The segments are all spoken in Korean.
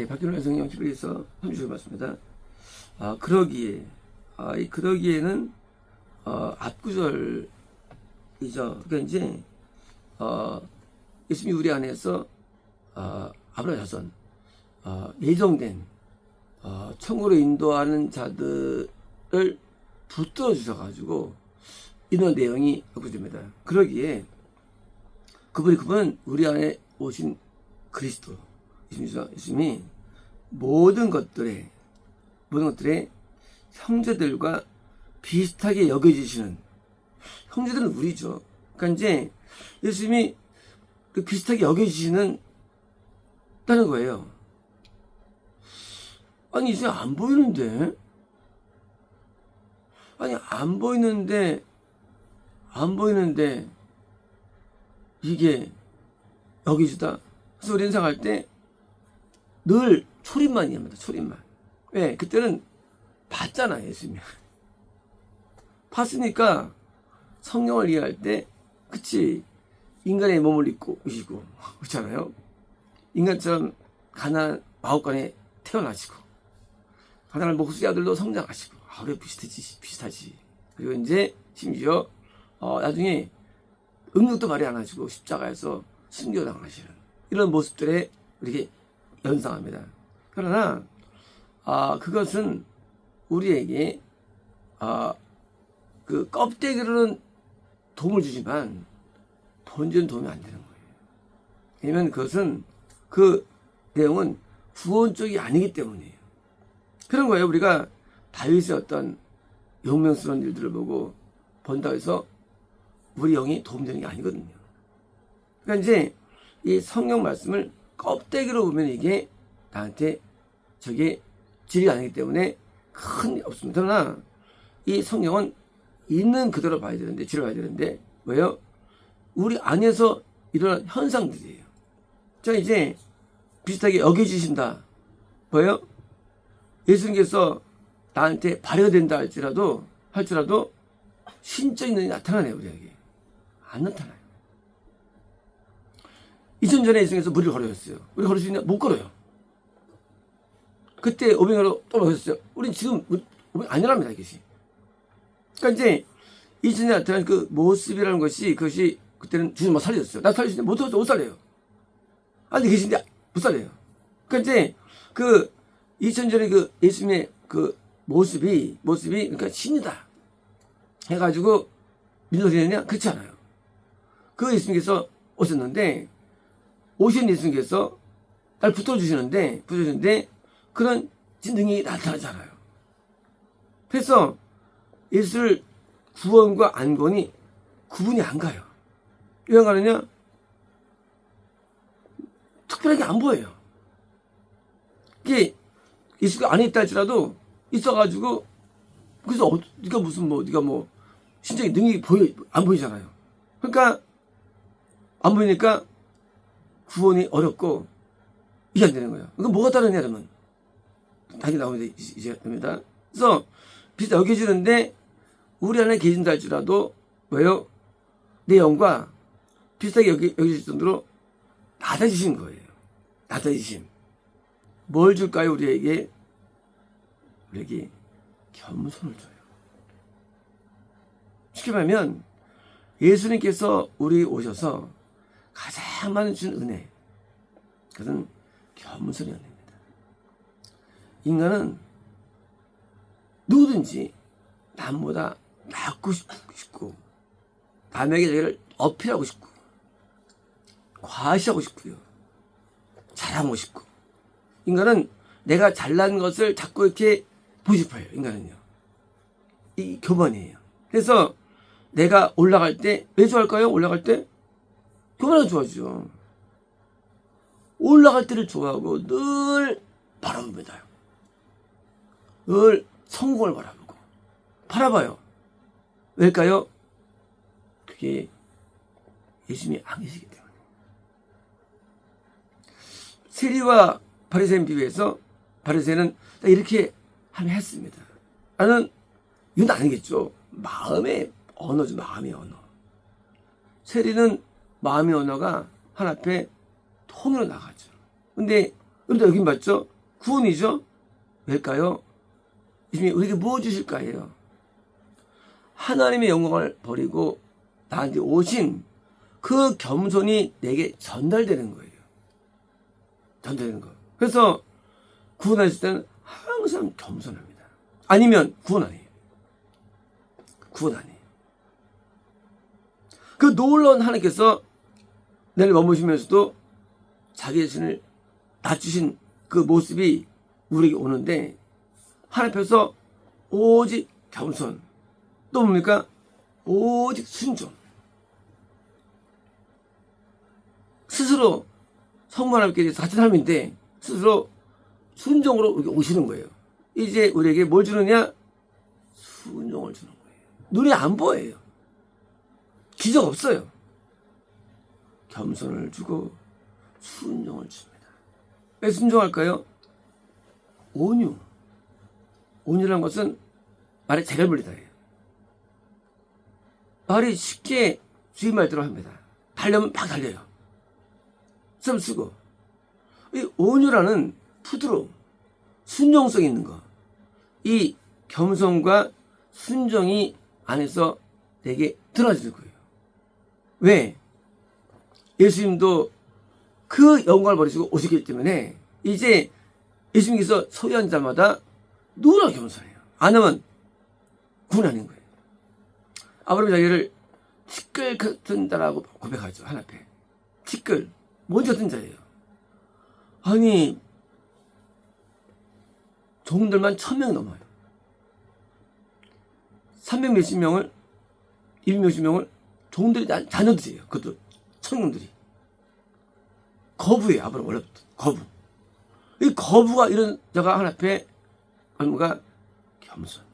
박균월 성령 히브리서 3주 맞습니다. 그러기에, 이 그러기에는 앞구절이죠. 그러니까 이제 예수님이 우리 안에서 아브라함 자손 예정된 천국으로 인도하는 자들을 붙들어 주셔가지고 이런 내용이 바꾸집니다. 그러기에 그분은 우리 안에 오신 그리스도 예수님이 모든 것들의 형제들과 비슷하게 여겨지시는, 형제들은 우리죠. 그러니까 이제 예수님이 비슷하게 여겨지시는 다는 거예요. 아니 이제 안 보이는데, 안 보이는데 이게 여기지다. 그래서 우리 인상할 때 늘 초림만이랍니다. 초림만. 왜? 그때는 봤잖아요, 예수님. 봤으니까 성령을 이해할 때, 그치, 인간의 몸을 입고 오시고, 그렇잖아요. 인간처럼 가난한 마옥간에 태어나시고, 가난한 목수의 아들로 성장하시고, 왜 비슷하지. 그리고 이제 심지어 나중에 음력도 발휘 안 하시고 십자가에서 순교당하시는 이런 모습들에 이렇게 연상합니다. 그러나 그것은 우리에게 그 껍데기로는 도움을 주지만 본질은 도움이 안 되는 거예요. 왜냐면 그 내용은 구원 쪽이 아니기 때문이에요. 그런 거예요. 우리가 다윗의 어떤 용맹스러운 일들을 보고 본다고 해서 우리 영이 도움되는 게 아니거든요. 그러니까 이제 이 성경 말씀을 껍데기로 보면 이게 나한테 저게 진리가 아니기 때문에 큰 없습니다. 그러나 이 성경은 있는 그대로 봐야 되는데, 진리를 봐야 되는데, 왜요? 우리 안에서 일어난 현상들이에요. 자, 이제 비슷하게 여겨지신다. 뭐예요? 예수님께서 나한테 발휘가 된다 할지라도 신적인 눈이 나타나네요, 우리에게. 안 나타나요. 2000년 전에 예수님께서 무리를 걸으셨어요. 우리 걸을 수 있냐? 못 걸어요. 그때 오병이어로 또 오셨어요. 우린 지금 오병이 아니랍니다, 이것이. 그러니까 이제 2000년에 나타난 그 모습이라는 것이, 그것이 그때는 주님 살려줬어요. 나 살릴 수 있냐? 못 살려요. 아니 계신데 못 살려요. 그러니까 이제 그 2000년 전에 그 예수님의 그 모습이 그러니까 신이다 해가지고 믿어지느냐? 그렇지 않아요. 그 예수님께서 오셨는데, 오신 예수님께서 날 붙어주시는데 그런 능력이 나타나잖아요. 그래서 예수를 구원과 안건이 구분이 안 가요. 왜 안 가느냐? 특별하게 안 보여요. 이게 예수가 안에 있다 할지라도 있어가지고, 그래서 네가 신적인 능력이 안 보이잖아요. 그러니까 안 보이니까 구원이 어렵고 이게 안 되는 거예요. 그러니까 뭐가 다르냐 그러면 당연히 나오면 이제 됩니다. 그래서 비슷하게 여겨지는데 우리 안에 계신다 할지라도 왜요? 내 영과 비슷하게 여겨질 정도로 낮아지신 거예요. 낮아지심. 뭘 줄까요? 우리에게 겸손을 줘요. 쉽게 말하면 예수님께서 우리 오셔서 가장 많은 주신 은혜, 그것은 겸손의 은혜입니다. 인간은 누구든지 남보다 낫고 싶고 남에게 자기를 어필하고 싶고 과시하고 싶고요, 자랑하고 싶고, 인간은 내가 잘난 것을 자꾸 이렇게 보고 싶어요. 인간은요, 이 교만이에요. 그래서 내가 올라갈 때 왜 좋아할까요? 올라갈 때 교만하고 좋아하죠. 올라갈 때를 좋아하고 늘 바라봅니다. 늘 성공을 바라봐요. 왜일까요? 그게 예수님이 안 계시기 때문에. 세리와 바리새인 비유해서 바리새인은 이렇게 하면 했습니다. 나는 이건 아니겠죠. 마음의 언어죠. 마음의 언어. 세리는 마음의 언어가 하나 앞에 통으로 나가죠. 근데 그런데 여긴 맞죠? 구원이죠? 왜일까요? 예수님이 우리에게 무엇 주실까요? 하나님의 영광을 버리고 나한테 오신 그 겸손이 내게 전달되는 거예요. 전달되는 거. 그래서 구원하실 때는 항상 겸손합니다. 아니면 구원 아니에요. 구원 아니에요. 그 놀라운 하나님께서 나를 머무시면서도 자기 자신을 낮추신 그 모습이 우리에게 오는데, 하나님 앞에서 오직 겸손, 또 뭡니까? 오직 순종. 스스로 성부 하나님께 대해서 같은 사람인데 스스로 순종으로 우리에게 오시는 거예요. 이제 우리에게 뭘 주느냐? 순종을 주는 거예요. 눈이 안 보여요. 기적 없어요. 겸손을 주고 순종을 줍니다. 왜 순종할까요? 온유. 온유라는 것은 말에 재갈 물리다예요. 말이 쉽게 주인 말대로 합니다. 달려면 막 달려요. 좀 쓰고. 이 온유라는 부드러움, 순종성이 있는 거. 이 겸손과 순종이 안에서 내게 드러나질 거예요. 왜? 예수님도 그 영광을 버리시고 오시기 때문에 이제 예수님께서 소유한 자마다 누구나 겸손해요. 안 하면 군 아닌 거예요. 아브라함이 자기를 티끌 같은 자라고 고백하죠. 하나님 앞에. 티끌. 먼지 같은 자예요. 아니, 종들만 1000명 넘어요. 300 몇십 명을, 200 몇십 명을 종들이 자녀들이에요. 그것도 천군들이. 거부예요. 아브라함 원래부터. 거부. 이 거부가 이런 자가 하나님 앞에 얼마가 겸손.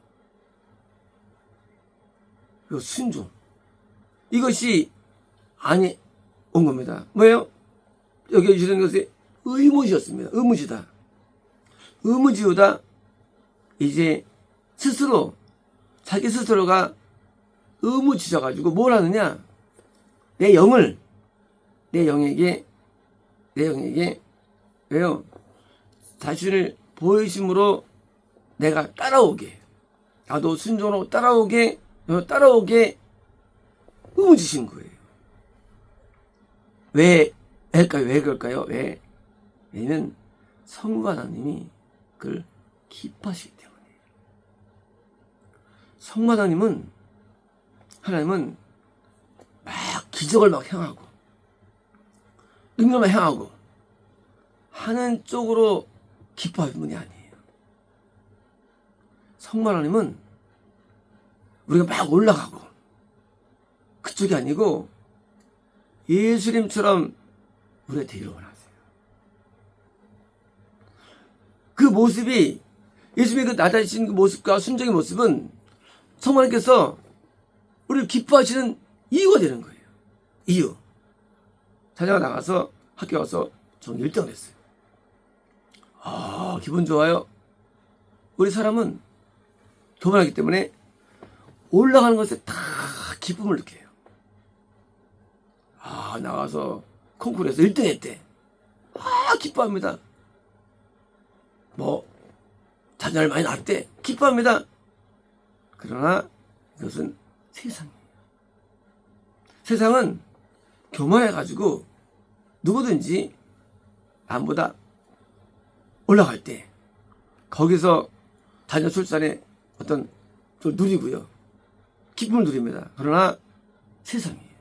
그리고 순종. 이것이 안에 온 겁니다. 뭐예요? 여기 주시는 것이 의무지였습니다. 의무지다. 의무지우다. 이제 스스로, 자기 스스로가 의무지셔가지고 뭘 하느냐? 내 영에게, 왜요? 자신을 보이심으로 내가 따라오게, 나도 순종으로 따라오게 의무지신 거예요. 왜 그럴까요? 왜냐면 성부 하나님이 그걸 기뻐하시기 때문이에요. 성부 하나님은 막 기적을 막 행하고 능력을 행하고 하는 쪽으로 기뻐하는 분이 아니에요. 성부 하나님은 우리가 막 올라가고 그쪽이 아니고 예수님처럼 우리가 되기를 원하세요. 그 모습이, 예수님의 그 낮아지신 그 모습과 순종의 모습은 성부 하나님께서 우리를 기뻐하시는 이유가 되는 거예요. 이유. 자녀가 나가서 학교 와서 전 1등을 했어요. 기분 좋아요. 우리 사람은 교만하기 때문에 올라가는 것에 다 기쁨을 느껴요. 나가서 콩쿠르에서 1등 했대. 기뻐합니다. 자녀를 많이 낳았대. 기뻐합니다. 그러나 이것은 세상이에요. 세상은 교만해가지고 누구든지 남보다 올라갈 때 거기서 자녀 출산에 어떤 좀 누리고요. 기쁨을 누립니다. 그러나 세상이에요.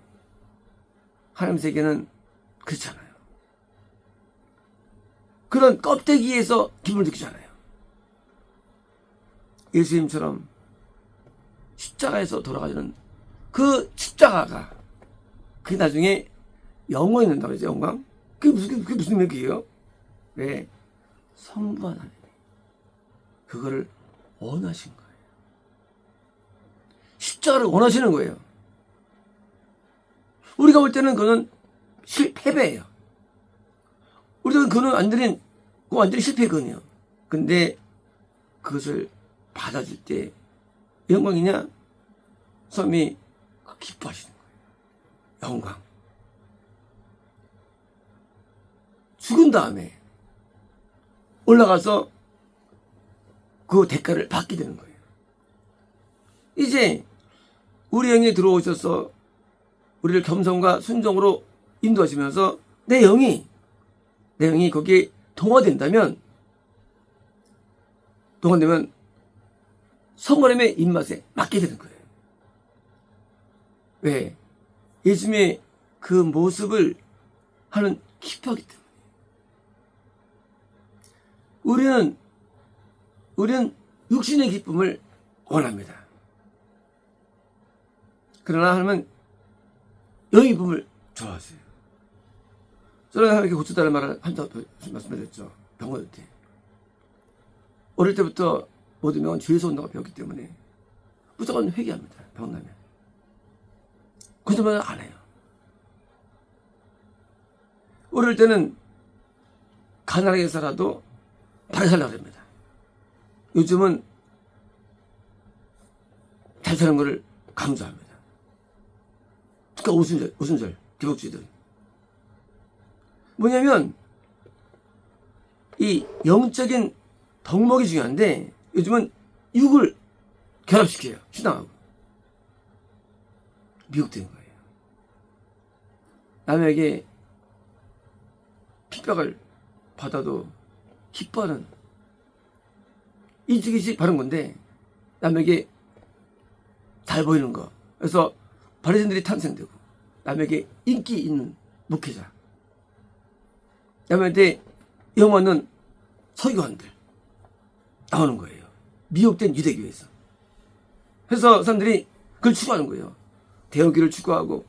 하나님 세계는 그렇잖아요. 그런 껍데기에서 기쁨을 느끼잖아요. 예수님처럼 십자가에서 돌아가시는 그 십자가가 그게 나중에 영광이 된다고 그러죠. 영광. 그게 무슨 얘기예요? 왜? 성부 하나님이 그거를 원하신 거예요. 십자가를 원하시는 거예요. 우리가 볼 때는 그는 패배예요. 우리가 그는 완전히 실패거든요. 근데 그것을 받아줄 때 영광이냐? 성이 기뻐하시는 거예요. 영광. 죽은 다음에 올라가서 그 대가를 받게 되는 거예요. 이제 우리 영이 들어오셔서 우리를 겸손과 순종으로 인도하시면서 내 영이 거기에 동화되면 성령의 입맛에 맞게 되는 거예요. 왜? 예수님의 그 모습을 하는 기뻐하기 때문에. 우리는 육신의 기쁨을 원합니다. 그러나 하나님은 영의 기쁨을 좋아하세요. 저는 하나님께 고쳐달라는 말을 말씀드렸죠. 병원 때. 어릴 때부터 모든 병은 죄에서 온다고 배웠기 때문에 무조건 회개합니다. 병나면. 거짓말을 안 해요. 어릴 때는 가난하게 살아도 잘 살려고 합니다. 요즘은 잘 사는 것을 강조합니다. 특히 오순절, 기복주의들. 뭐냐면, 이 영적인 덕목이 중요한데, 요즘은 육을 결합시켜요. 신앙하고. 미혹된 거예요. 남에게 핍박을 받아도 기뻐하는 일찍 바른 건데, 남에게 잘 보이는 거. 그래서 바리새인들이 탄생되고, 남에게 인기 있는 목회자, 남한테 영원한 서기관들 나오는 거예요. 미혹된 유대교에서. 그래서 사람들이 그걸 추구하는 거예요. 대형기를 추구하고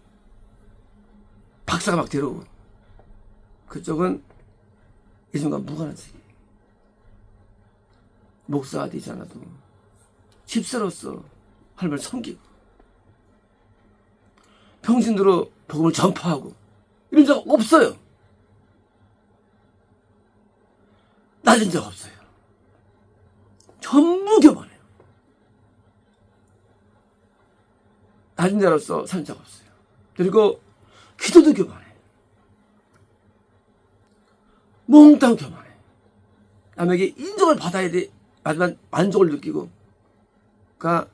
박사가 막 데려오고. 그쪽은 예수님과 무관한 세계예요. 목사가 되지 않아도 집사로서 하나님을 섬기고 평신도로 복음을 전파하고 이런 적 없어요. 낮은 적 없어요. 전부 교만해요. 낮은 자로서 산 적 없어요. 그리고 기도도 교만해요. 몽땅 교만해요. 남에게 인정을 받아야 돼. 하지만 만족을 느끼고 가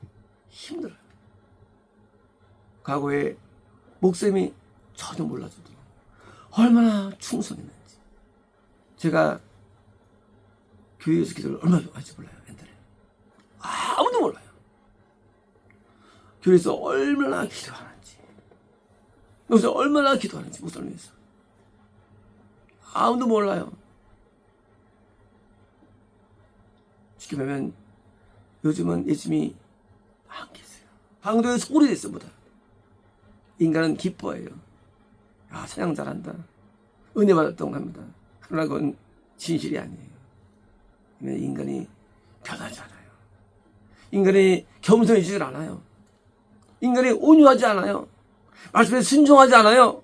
힘들어요. 과거에 목사님이 전혀 몰라줘도 얼마나 충성했는지. 제가 교회에서 기도를 얼마나 할지 몰라요. 옛날에 아무도 몰라요. 교회에서 얼마나 기도하는지, 여기서 얼마나 기도하는지 목사님 위해서 아무도 몰라요. 쉽게 말하면 요즘은 예수님이 안 계세요. 방도에 소홀히 됐어. 보다 인간은 기뻐해요. 아, 사냥 잘한다, 은혜 받았다고 합니다. 그러나 그건 진실이 아니에요. 인간이 변하지 않아요. 인간이 겸손해지질 않아요. 인간이 온유하지 않아요. 말씀에 순종하지 않아요.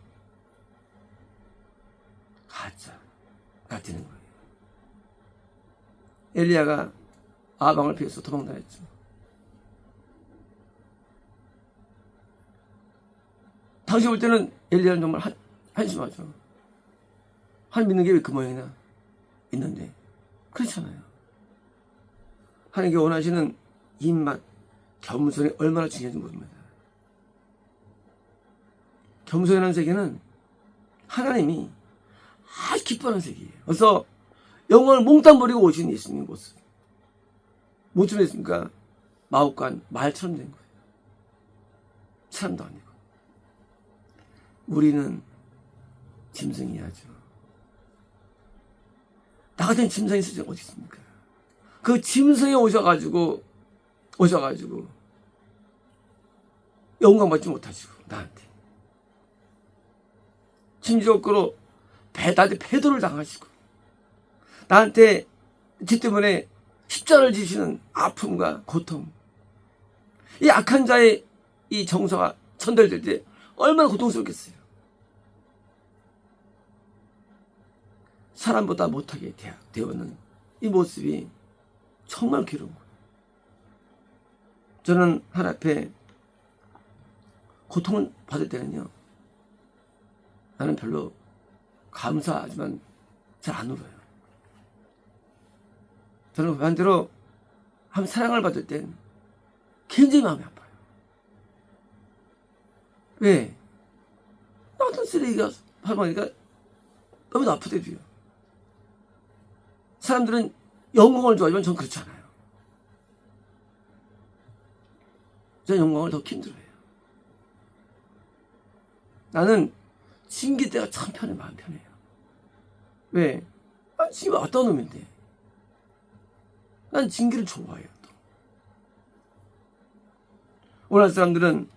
가짜가 되는 거예요. 엘리야가 아방을 피해서 도망다녔죠. 당시 볼 때는 엘리야는 정말 한심하죠. 하나님 믿는 게 왜 그 모양이나 있는데 그렇잖아요. 하나님께 원하시는 입맛, 겸손이 얼마나 중요한지 모릅니다. 겸손이라는 세계는 하나님이 아주 기뻐하는 세계예요. 그래서 영광을 몽땅 버리고 오신 예수님의 모습. 뭐처럼 됐습니까? 마옥간 말처럼 된 거예요. 사람도 아니고. 우리는 짐승이야죠. 나 같은 짐승이 어디 있습니까? 그 짐승이 오셔가지고 영광 받지 못하시고 나한테 심지어거로 나한테 패도를 당하시고 나한테 지 때문에 십자가를 지시는 아픔과 고통, 이 악한 자의 이 정서가 전달될 때 얼마나 고통스럽겠어요. 사람보다 못하게 되어는 이 모습이 정말 괴로운 거예요. 저는 하나님 앞에 고통을 받을 때는요, 나는 별로 감사하지만 잘 안 울어요. 저는 반대로 한 사랑을 받을 땐 굉장히 마음이 아파요. 왜? 나 어떤 쓰레기가 살아가니까 너무 아프대요. 사람들은 영광을 좋아하지만 전 그렇지 않아요. 전 영광을 더 힘들어해요. 나는 징계 때가 참 편해, 마음 편해요. 왜? 징계 어떤 놈인데? 난 징계를 좋아해요. 또. 오늘날 사람들은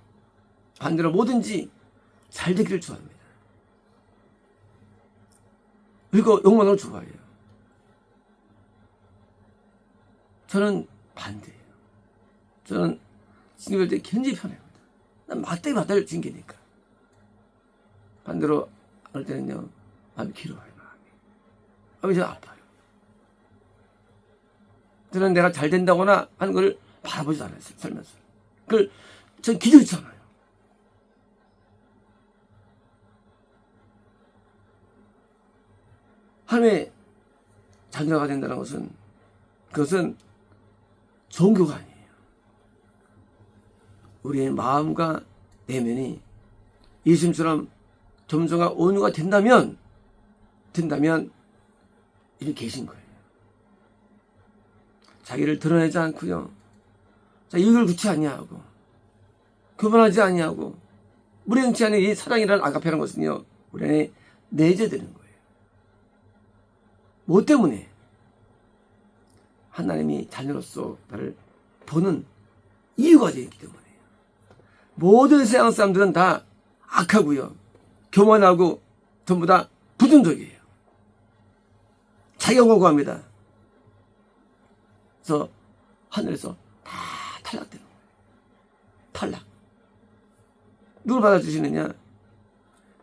반대로 뭐든지 잘 되기를 좋아합니다. 그리고 욕망을 좋아해요. 저는 반대예요. 저는 징계할 때 굉장히 편해요. 난 맞다를 징계니까. 반대로 할 때는요, 마음이 길어요. 마음이 좀 아파요. 저는 내가 잘 된다거나 하는 걸 바라보지 않아요, 살면서. 그걸 전 기대치 않아요. 하나님의 자녀가 된다는 것은, 그것은 종교가 아니에요. 우리의 마음과 내면이 예수님처럼 겸손과 온유가 된다면 이미 계신 거예요. 자기를 드러내지 않고요, 자, 이익을 구치 아니하고 교만하지 아니하고 무례행치 않은 이 사랑이라는 아가페라는 것은요, 우리 안에 내재되는 거예요. 뭐 때문에? 하나님이 자녀로서 나를 보는 이유가 있기 때문이에요. 모든 세상 사람들은 다 악하고요, 교만하고 전부 다 부정적이에요. 자기가 원고합니다. 그래서 하늘에서 다 탈락되는 거예요. 탈락. 누굴 받아주시느냐?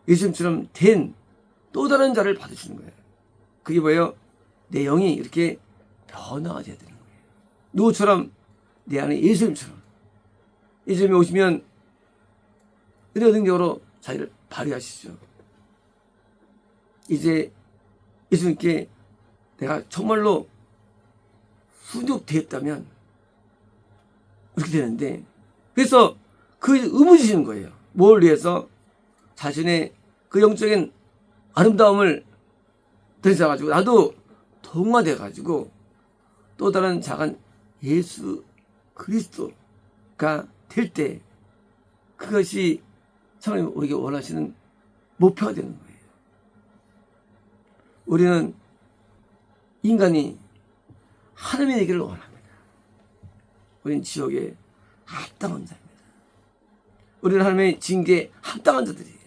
예수님처럼 된 또 다른 자를 받으시는 거예요. 그게 뭐예요? 내 영이 이렇게 변화가 돼야 되는 거예요. 누구처럼? 내 안에 예수님처럼. 예수님이 오시면 은혜와 능력으로 자기를 발휘하시죠. 이제 예수님께 내가 정말로 훈육되었다면 이렇게 되는데, 그래서 그 의무 주시는 거예요. 뭘 위해서? 자신의 그 영적인 아름다움을 들여다가지고 나도 동화돼가지고 또 다른 작은 예수 그리스도가 될 때, 그것이 하나님 우리에게 원하시는 목표가 되는 거예요. 우리는 인간이 하나님의 얘기를 원합니다. 우리는 지옥에 합당한 자입니다. 우리는 하나님의 징계에 합당한 자들이에요.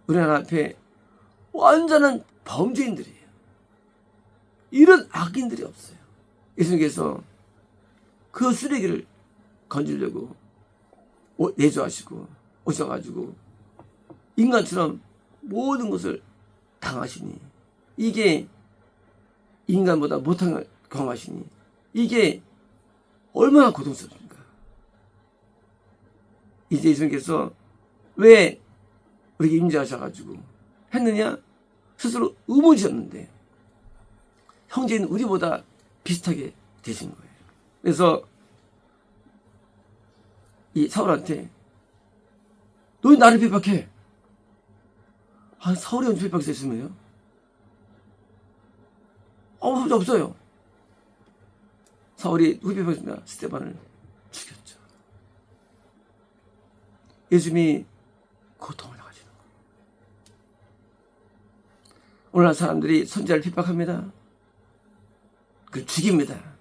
우리 하나님 앞에 완전한 범죄인들이에요. 이런 악인들이 없어요. 예수님께서 그 쓰레기를 건지려고 내조하시고 오셔가지고 인간처럼 모든 것을 당하시니, 이게 인간보다 못한 걸 경험하시니 이게 얼마나 고통스럽습니까? 이제 예수님께서 왜 우리에게 임재하셔가지고 했느냐? 스스로 의무지셨는데 형제인 우리보다 비슷하게 되신 거예요. 그래서 이 사울한테 너희 나를 핍박해. 사울이 언제 핍박했으면요? 없어요. 사울이 핍박했으면 스데반을 죽였죠. 예수님이 고통을 당하시는 거예요. 오늘날 사람들이 선지자를 핍박합니다. 그걸 죽입니다.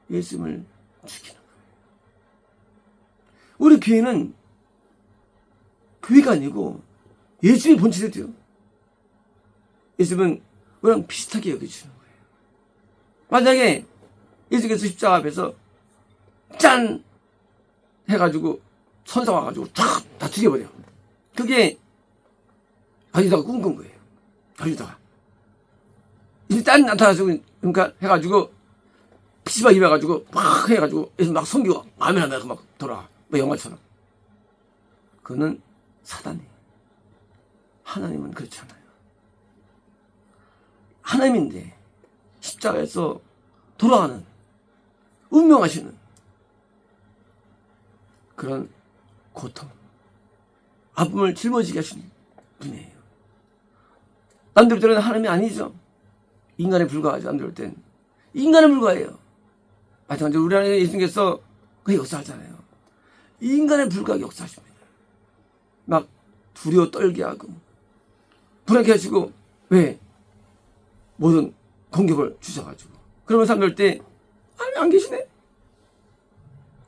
예수님을 죽이는 거예요. 우리 교회는 교회가 아니고 예수님이 본체가 돼요. 예수님은 우리랑 비슷하게 여겨주는 거예요. 만약에 예수께서 십자가 앞에서 짠 해가지고 천사 와가지고 쫙 다 죽여버려. 그게 가주다가 꿈꾼 거예요. 가주다가 이제 짠 나타나서 그러니까 해가지고 피시방 입어가지고 막 해가지고 예수 막 섬기고 아멘 하면서 막 돌아와. 뭐 영화처럼. 그거는 사단이에요. 하나님은 그렇지 않아요. 하나님인데 십자가에서 돌아가는 운명하시는 그런 고통, 아픔을 짊어지게 하시는 분이에요. 남들 때는 하나님이 아니죠. 인간에 불과하죠. 남들 때는 인간에 불과해요. 마찬가지로 우리 안에 예수님께서 그 역사하잖아요. 인간에 불과하게 역사하십니다. 막 두려워 떨게 하고 불안케 하시고, 왜? 모든 공격을 주셔가지고. 그러면 사람들 때 하나님 안 계시네?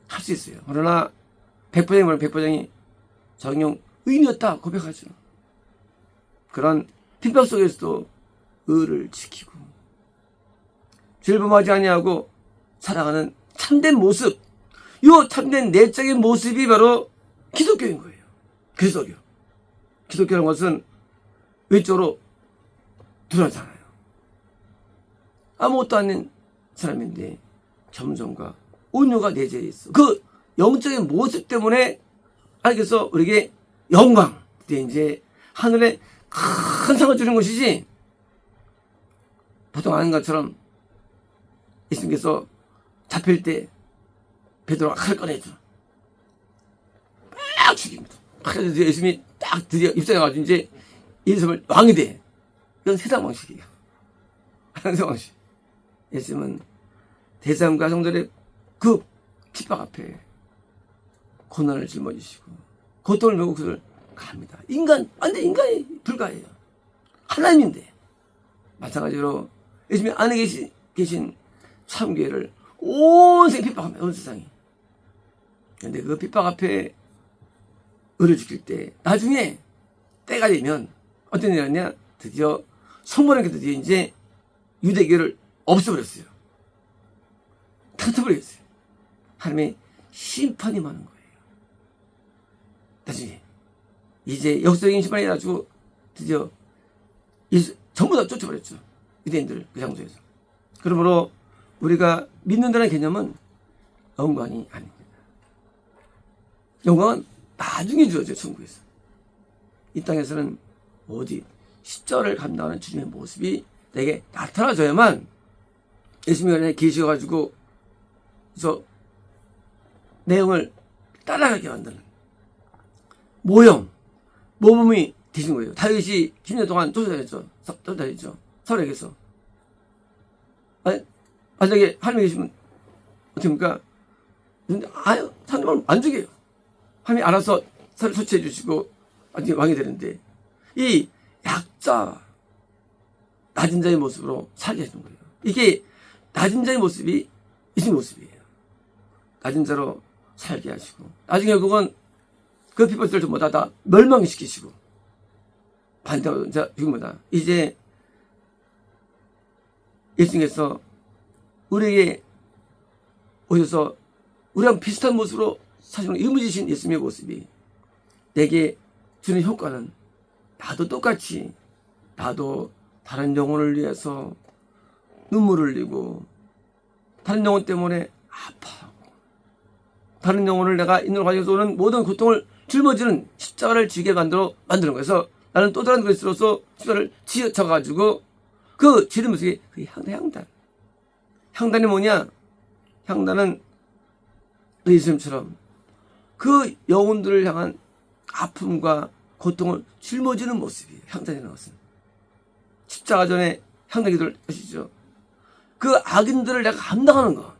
할 수 있어요. 그러나 백부장이 정녕 의인이었다 고백하죠. 그런 핍박 속에서도 의를 지키고 죄를 범하지 아니하고 살아가는 참된 모습, 이 참된 내적인 모습이 바로 기독교인 거예요. 그리스도교. 기독교라는 것은 외적으로 드러나잖아요. 아무것도 아닌 사람인데 겸손과 온유가 내재해 있어. 그 영적인 모습 때문에 하나님께서 우리에게 영광, 그때 이제 하늘에 큰 상을 주는 것이지, 보통 아는 것처럼 예수님께서 잡힐 때 베드로가 칼을 꺼내죠. 막 죽입니다. 그래서 예수님이 딱 드디어 입장해가지고 이제 예수님을 왕이 돼. 이건 세상 방식이에요. 세상 방식. 예수님은 대사함과 성들의 그 핍박 앞에 고난을 짊어지시고 고통을 메고 그를 갑니다. 완전 인간이 불가해요. 하나님인데. 마찬가지로 예수님 안에 계신 참교회를 온 세상이 핍박합니다. 온 세상이. 그런데 그 핍박 앞에 의를 지킬 때 나중에 때가 되면 어떤 일이 있냐, 드디어 성모님께서 드디어 이제 유대교를 없애버렸어요. 터뜨려버렸어요. 하나님의 심판이 많은 거예요. 나중에 이제 역사적인 심판이 나가지고 드디어 전부 다 쫓아버렸죠. 유대인들을 그 장소에서. 그러므로 우리가 믿는다는 개념은 영광이 아닙니다. 영광은 나중에 주어져요. 천국에서. 이 땅에서는 오직 십자가를 감당하는 주님의 모습이 내게 나타나줘야만 예수님이 계셔가지고 그래서 내용을 따라가게 만드는 모범이 되신 거예요. 다윗이 10년 동안 쫓아다녔죠. 사울에게서. 만약에 하나님이 계시면 어떻습니까? 사람을 안 죽여요. 하나님이 알아서 사를 처치해 주시고 나중에 왕이 되는데, 이 약자, 낮은 자의 모습으로 살게 해주는 거예요. 이게 낮은 자의 모습이 이 모습이에요. 낮은 자로 살게 하시고 나중에 그건 그 핍박들을 전부 다 멸망시키시고 반대로 지금보다 이제 예수님께서 우리에게 오셔서 우리랑 비슷한 모습으로 사실은 의무지신 예수님의 모습이 내게 주는 효과는, 나도 똑같이 나도 다른 영혼을 위해서 눈물을 흘리고 다른 영혼 때문에 아파하고 다른 영혼을 내가 있는 과정에서 오는 모든 고통을 짊어지는 십자가를 지게 만드는 거예요. 그래서 나는 또 다른 그리스도로서 십자가를 지어가지고 그 지는 모습이 그 향단. 향단이 뭐냐? 향단은 예수님처럼 그 영혼들을 향한 아픔과 고통을 짊어지는 모습이에요. 향단이라는 것은. 십자가 전에 향단기도를 하시죠. 그 악인들을 내가 감당하는 거.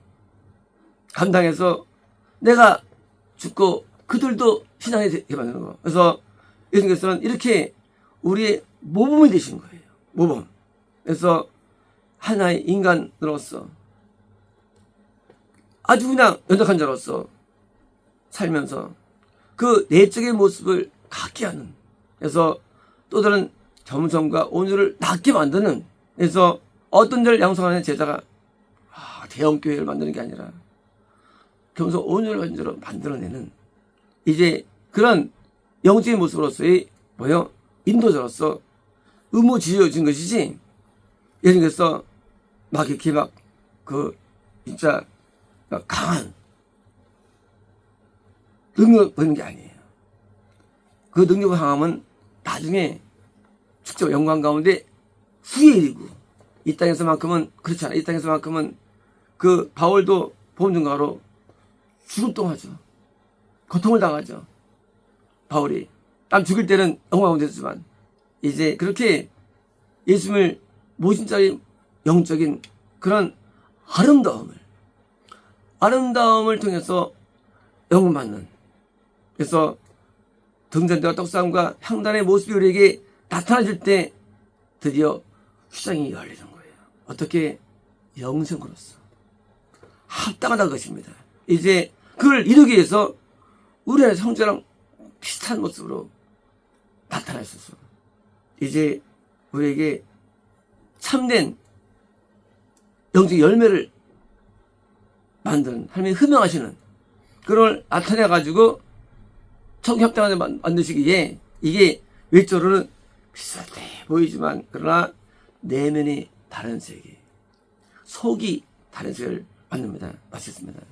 감당해서 내가 죽고 그들도 신앙에 되게 만드는 거. 그래서 예수님께서는 이렇게 우리의 모범이 되신 거예요. 모범. 그래서 하나의 인간으로서 아주 그냥 연약한 자로서 살면서 그 내적인 모습을 갖게 하는, 그래서 또 다른 겸손과 온유를 낳게 만드는, 그래서 어떤 자를 양성하는 제자가 대형 교회를 만드는 게 아니라 겸손 온유를 가진 자로 만들어내는, 이제 그런 영적인 모습으로서의 인도자로서 의무지어진 것이지, 예수님께서 막 이렇게 진짜 강한 능력 보이는 게 아니에요. 그 능력의 강함은 나중에 축제와 영광 가운데 후에 일이고 이 땅에서만큼은 그렇지 않아. 이 땅에서만큼은 그 바울도 복음 전가로 죽음동하죠. 고통을 당하죠. 바울이 남 죽일 때는 영광 됐지만 이제 그렇게 예수님을 모진자의 영적인 그런 아름다움을 통해서 영광받는, 그래서 등잔대와 떡상과 향단의 모습이 우리에게 나타나질 때 드디어 휘장이 열리는 거예요. 어떻게? 영생으로서 합당하다 것입니다. 이제 그걸 이루기 위해서 우리 안에 형제랑 비슷한 모습으로 나타나 있어서 이제 우리에게 참된 영적 열매를 만드는, 하나님이 흠명하시는 그걸 나타내 가지고 천국 합당하게 만드시기에 이게 외적으로는 비슷해 보이지만 그러나 내면이 다른 세계, 속이 다른 세계를 만듭니다. 마치겠습니다.